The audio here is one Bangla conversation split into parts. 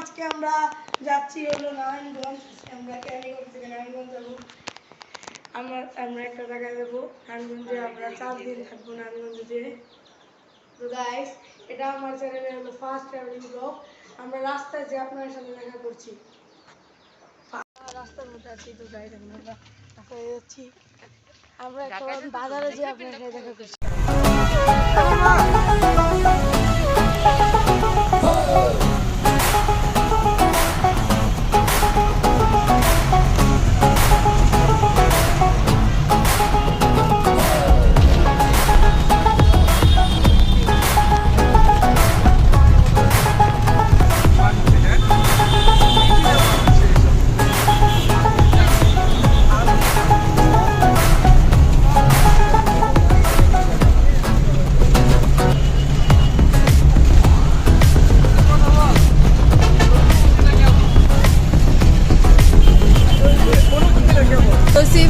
আজকে আমরা যাচ্ছি হলো নারায়ণগঞ্জ। আমরা ক্যানিগঞ্জ থেকে নারায়ণগঞ্জ যাবো। আমরা একটা জায়গায় যাবো নারায়ণগঞ্জে। আমরা 4 দিন থাকবো নারায়ণগঞ্জে যেয়ে। তো গাইস, এটা আমার চ্যানেলে হলো ফার্স্ট ট্রাভেলিং ব্লগ। আমরা রাস্তায় যে আপনার সাথে দেখা করছি, রাস্তার মধ্যে আছি। তো গাইস আমরা রাস্তায় যাচ্ছি। আমরা একটা বাজারে যে আপনার সাথে দেখা করছি।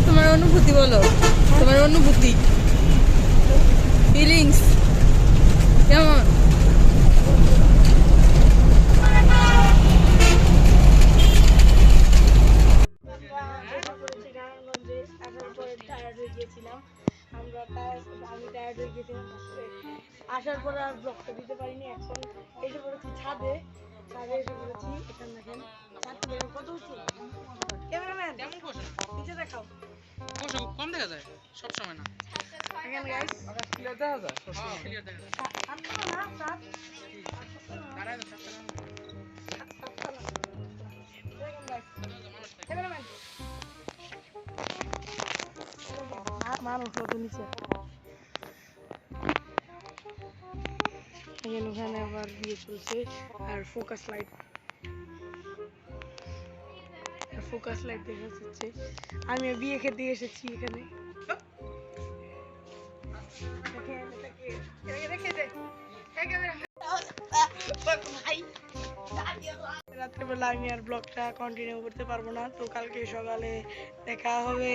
তোমার অনুভূতি বলো, তোমার অনুভূতি, ফিলিংস কেমন? আমি টায়ার্ড হয়ে গেছিলাম। আসার পর আর ব্লগটা দিতে পারিনি। এখন এসে পড়েছি ছাদে এসে পড়েছি। এখানে দেখেন কত উঁচু। ক্যামেরাম্যান নিচে দেখাও। কম দেখা যায় সব সময় না। দেখেন গাইস, আকাশ ক্লিয়ার দেখা যায়, সব সময় ক্লিয়ার দেখা যায়। মানুষ কত নিচে। ওখানে আবার বিয়ে চলছে আর ফোকাস লাইট দেখা যাচ্ছে। আমি বিয়ে খেতে এসেছি এখানে। রাত্রেবেলা আমি আর ব্লগটা কন্টিনিউ করতে পারবো না। তো কালকে সকালে দেখা হবে।